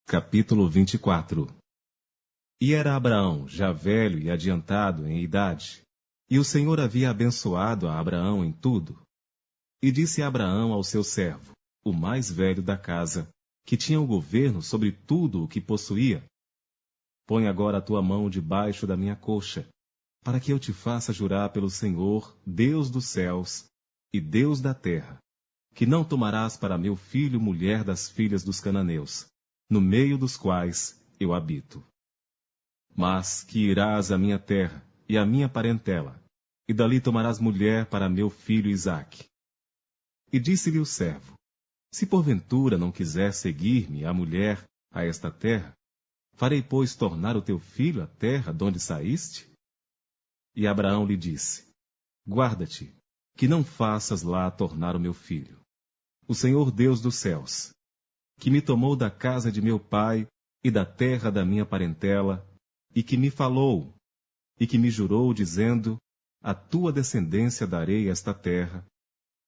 Capítulo 24. E era Abraão já velho e adiantado em idade, e o Senhor havia abençoado a Abraão em tudo. E disse Abraão ao seu servo, o mais velho da casa, que tinha o governo sobre tudo o que possuía: Põe agora a tua mão debaixo da minha coxa, para que eu te faça jurar pelo Senhor, Deus dos céus e Deus da terra, que não tomarás para meu filho mulher das filhas dos cananeus, no meio dos quais eu habito. Mas que irás à minha terra e à minha parentela, e dali tomarás mulher para meu filho Isaque. E disse-lhe o servo: Se porventura não quiser seguir-me a mulher a esta terra, farei, pois, tornar o teu filho à terra de onde saíste? E Abraão lhe disse: Guarda-te, que não faças lá tornar o meu filho. O Senhor Deus dos céus, que me tomou da casa de meu pai e da terra da minha parentela, e que me falou, e que me jurou, dizendo: A tua descendência darei esta terra,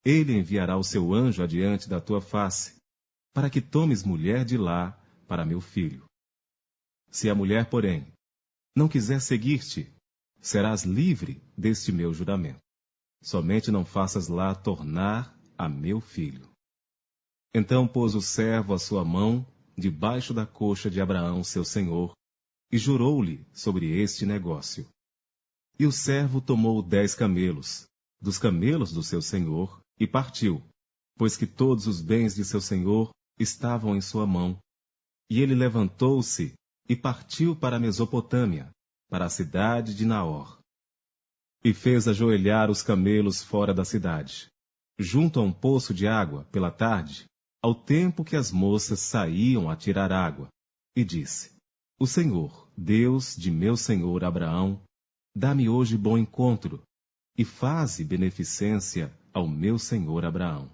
ele enviará o seu anjo adiante da tua face, para que tomes mulher de lá para meu filho. Se a mulher, porém, não quiser seguir-te, serás livre deste meu juramento. Somente não faças lá tornar a meu filho. Então pôs o servo a sua mão debaixo da coxa de Abraão, seu senhor, e jurou-lhe sobre este negócio. E o servo tomou 10 camelos, dos camelos do seu senhor, e partiu, pois que todos os bens de seu senhor estavam em sua mão. E ele levantou-se e partiu para a Mesopotâmia, para a cidade de Naor. E fez ajoelhar os camelos fora da cidade, junto a um poço de água, pela tarde, ao tempo que as moças saíam a tirar água, e disse: O Senhor, Deus de meu senhor Abraão, dá-me hoje bom encontro, e faze beneficência ao meu senhor Abraão.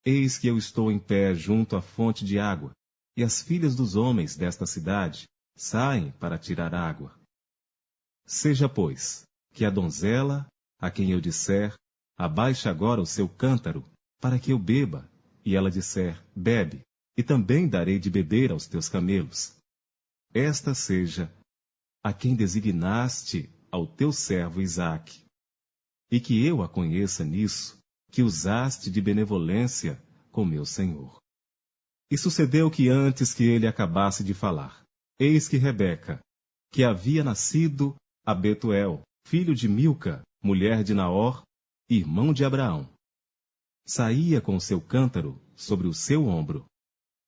Eis que eu estou em pé junto à fonte de água, e as filhas dos homens desta cidade saem para tirar água. Seja, pois, que a donzela, a quem eu disser, abaixe agora o seu cântaro, para que eu beba, e ela disser, bebe, e também darei de beber aos teus camelos. Esta seja a quem designaste ao teu servo Isaque, e que eu a conheça nisso, que usaste de benevolência com meu senhor. E sucedeu que antes que ele acabasse de falar, eis que Rebeca, que havia nascido a Betuel, filho de Milca, mulher de Naor, irmão de Abraão, saía com o seu cântaro sobre o seu ombro.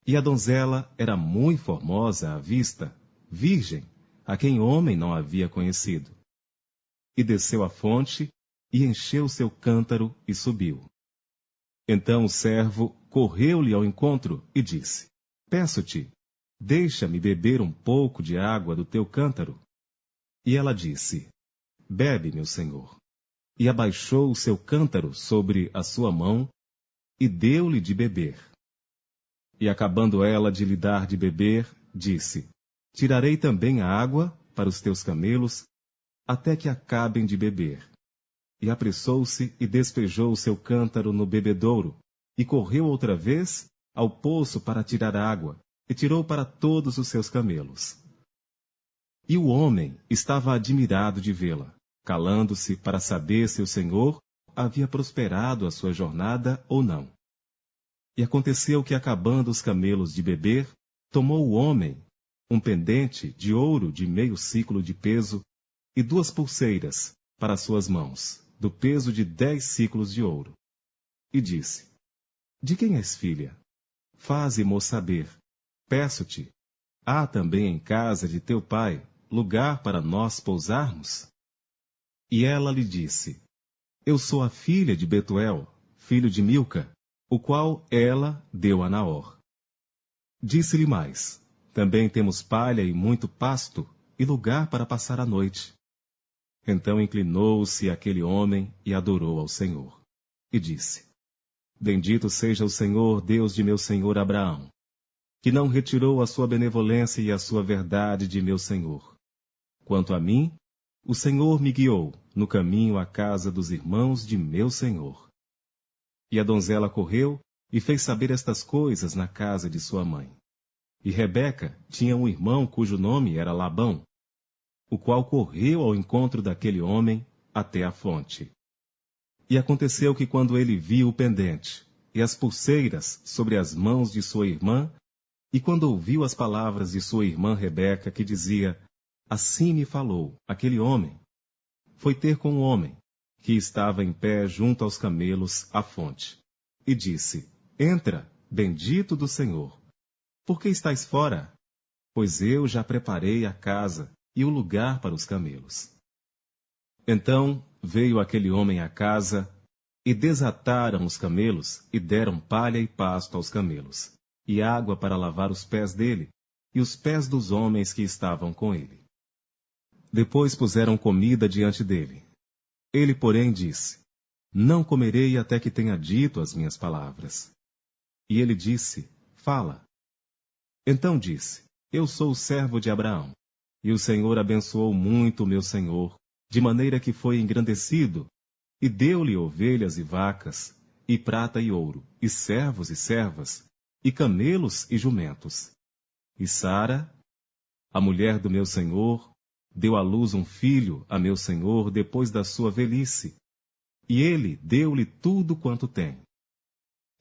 E a donzela era muito formosa à vista, virgem, a quem homem não havia conhecido. E desceu à fonte, e encheu seu cântaro e subiu. Então o servo correu-lhe ao encontro e disse: Peço-te, deixa-me beber um pouco de água do teu cântaro. E ela disse: Bebe, meu senhor. E abaixou o seu cântaro sobre a sua mão, e deu-lhe de beber. E acabando ela de lhe dar de beber, disse: Tirarei também a água para os teus camelos, até que acabem de beber. E apressou-se e despejou o seu cântaro no bebedouro, e correu outra vez ao poço para tirar água, e tirou para todos os seus camelos. E o homem estava admirado de vê-la, calando-se para saber se o Senhor havia prosperado a sua jornada ou não. E aconteceu que, acabando os camelos de beber, tomou o homem um pendente de ouro de meio siclo de peso e 2 pulseiras para suas mãos, do peso de 10 siclos de ouro. E disse: De quem és filha? Faze-mo saber. Peço-te, há também em casa de teu pai lugar para nós pousarmos? E ela lhe disse: Eu sou a filha de Betuel, filho de Milca, o qual ela deu a Naor. Disse-lhe mais: Também temos palha e muito pasto, e lugar para passar a noite. Então inclinou-se aquele homem e adorou ao Senhor. E disse: Bendito seja o Senhor, Deus de meu senhor Abraão, que não retirou a sua benevolência e a sua verdade de meu senhor. Quanto a mim, o Senhor me guiou no caminho à casa dos irmãos de meu senhor. E a donzela correu e fez saber estas coisas na casa de sua mãe. E Rebeca tinha um irmão cujo nome era Labão, o qual correu ao encontro daquele homem até a fonte. E aconteceu que quando ele viu o pendente e as pulseiras sobre as mãos de sua irmã, e quando ouviu as palavras de sua irmã Rebeca, que dizia, assim me falou aquele homem, foi ter com o homem, que estava em pé junto aos camelos à fonte, e disse, entra, bendito do Senhor. Por que estais fora? Pois eu já preparei a casa e o lugar para os camelos. Então veio aquele homem à casa, e desataram os camelos, e deram palha e pasto aos camelos, e água para lavar os pés dele, e os pés dos homens que estavam com ele. Depois puseram comida diante dele. Ele, porém, disse, não comerei até que tenha dito as minhas palavras. E ele disse, fala. Então disse, eu sou o servo de Abraão, e o Senhor abençoou muito o meu senhor, de maneira que foi engrandecido, e deu-lhe ovelhas e vacas, e prata e ouro, e servos e servas, e camelos e jumentos. E Sara, a mulher do meu senhor, deu à luz um filho a meu senhor depois da sua velhice, e ele deu-lhe tudo quanto tem.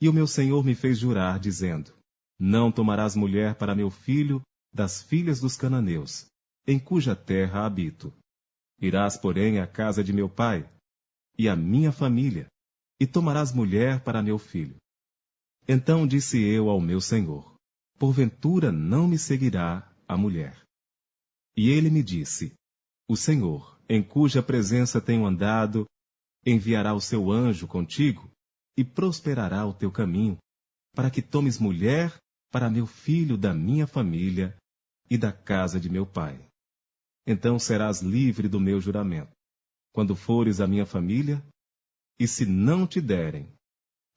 E o meu senhor me fez jurar, dizendo, não tomarás mulher para meu filho das filhas dos cananeus, em cuja terra habito. Irás, porém, à casa de meu pai, e à minha família, e tomarás mulher para meu filho. Então disse eu ao meu senhor, porventura não me seguirá a mulher. E ele me disse, o Senhor, em cuja presença tenho andado, enviará o seu anjo contigo, e prosperará o teu caminho, para que tomes mulher para meu filho da minha família e da casa de meu pai. Então serás livre do meu juramento, quando fores à minha família, e se não te derem,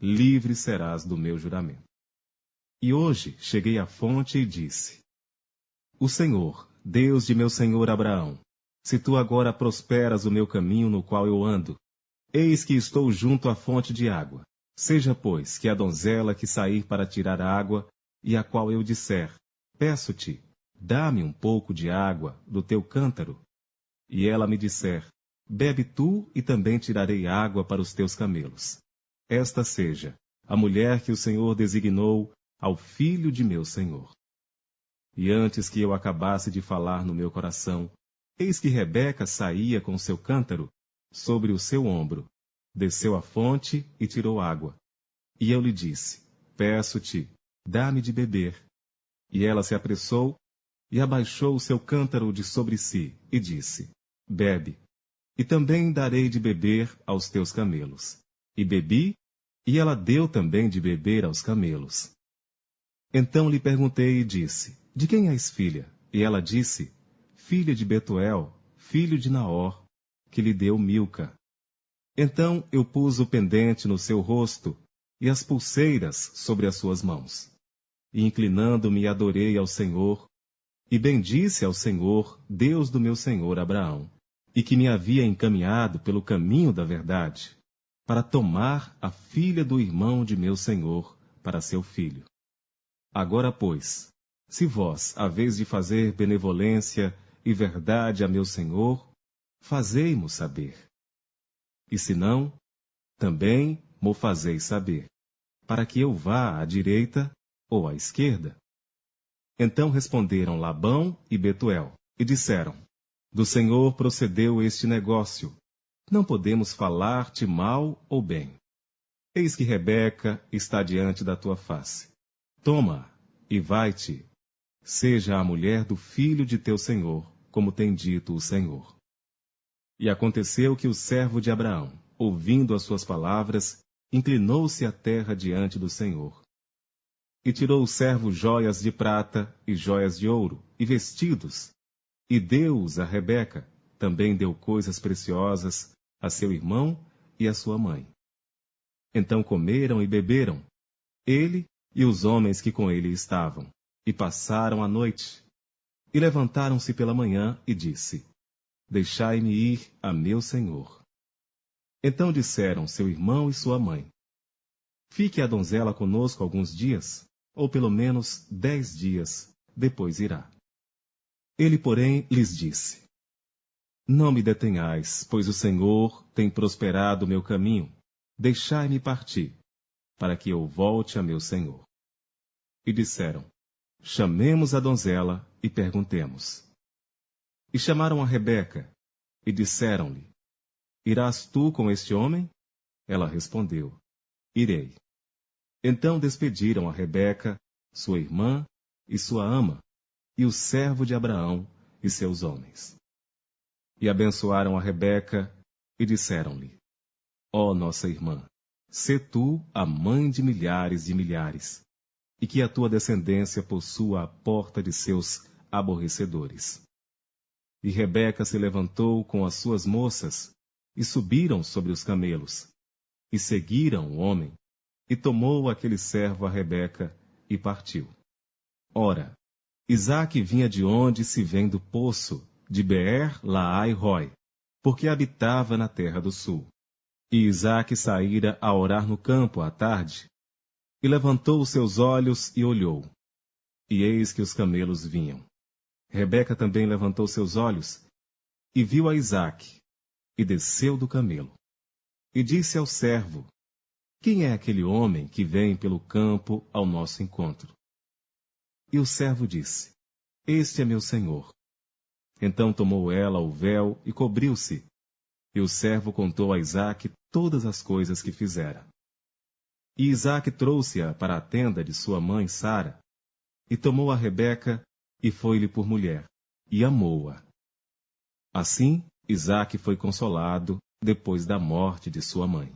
livre serás do meu juramento. E hoje cheguei à fonte e disse, o Senhor, Deus de meu senhor Abraão, se tu agora prosperas o meu caminho no qual eu ando, eis que estou junto à fonte de água. Seja, pois, que a donzela que sair para tirar água, e a qual eu disser, peço-te, dá-me um pouco de água do teu cântaro, e ela me disser, bebe tu e também tirarei água para os teus camelos. Esta seja a mulher que o Senhor designou ao filho de meu senhor. E antes que eu acabasse de falar no meu coração, eis que Rebeca saía com seu cântaro sobre o seu ombro, desceu à fonte e tirou água. E eu lhe disse, peço-te, dá-me de beber. E ela se apressou e abaixou o seu cântaro de sobre si, e disse, bebe, e também darei de beber aos teus camelos. E bebi, e ela deu também de beber aos camelos. Então lhe perguntei e disse, de quem és filha? E ela disse, filha de Betuel, filho de Naor, que lhe deu Milca. Então eu pus o pendente no seu rosto, e as pulseiras sobre as suas mãos. E inclinando-me adorei ao Senhor, e bendisse ao Senhor, Deus do meu senhor Abraão, e que me havia encaminhado pelo caminho da verdade, para tomar a filha do irmão de meu senhor para seu filho. Agora, pois, se vós haveis de fazer benevolência e verdade a meu senhor, fazei-mo saber. E se não, também mo fazeis saber, para que eu vá à direita ou à esquerda. Então responderam Labão e Betuel, e disseram, do Senhor procedeu este negócio, não podemos falar-te mal ou bem. Eis que Rebeca está diante da tua face. Toma, e vai-te, seja a mulher do filho de teu senhor, como tem dito o Senhor. E aconteceu que o servo de Abraão, ouvindo as suas palavras, inclinou-se à terra diante do Senhor. E tirou o servo joias de prata e joias de ouro, e vestidos, e deu-os a Rebeca, também deu coisas preciosas a seu irmão e a sua mãe. Então comeram e beberam, ele e os homens que com ele estavam, e passaram a noite. E levantaram-se pela manhã, e disse, deixai-me ir a meu senhor. Então disseram seu irmão e sua mãe, fique a donzela conosco alguns dias, ou pelo menos 10 dias, depois irá. Ele, porém, lhes disse: Não me detenhais, pois o Senhor tem prosperado o meu caminho. Deixai-me partir, para que eu volte a meu senhor. E disseram: Chamemos a donzela e perguntemos. E chamaram a Rebeca, e disseram-lhe: Irás tu com este homem? Ela respondeu: Irei. Então despediram a Rebeca, sua irmã e sua ama, e o servo de Abraão e seus homens. E abençoaram a Rebeca, e disseram-lhe: Ó nossa irmã, sê tu a mãe de milhares, e que a tua descendência possua a porta de seus aborrecedores. E Rebeca se levantou com as suas moças, e subiram sobre os camelos, e seguiram o homem, e tomou aquele servo a Rebeca, e partiu. Ora, Isaque vinha de onde se vem do poço, de Beer-Laai-Roi, porque habitava na terra do sul. E Isaque saíra a orar no campo à tarde, e levantou os seus olhos e olhou. E eis que os camelos vinham. Rebeca também levantou seus olhos, e viu a Isaque, e desceu do camelo. E disse ao servo: Quem é aquele homem que vem pelo campo ao nosso encontro? E o servo disse: Este é meu senhor. Então tomou ela o véu e cobriu-se. E o servo contou a Isaque todas as coisas que fizera. E Isaque trouxe-a para a tenda de sua mãe Sara, e tomou a Rebeca, e foi-lhe por mulher, e amou-a. Assim, Isaque foi consolado depois da morte de sua mãe.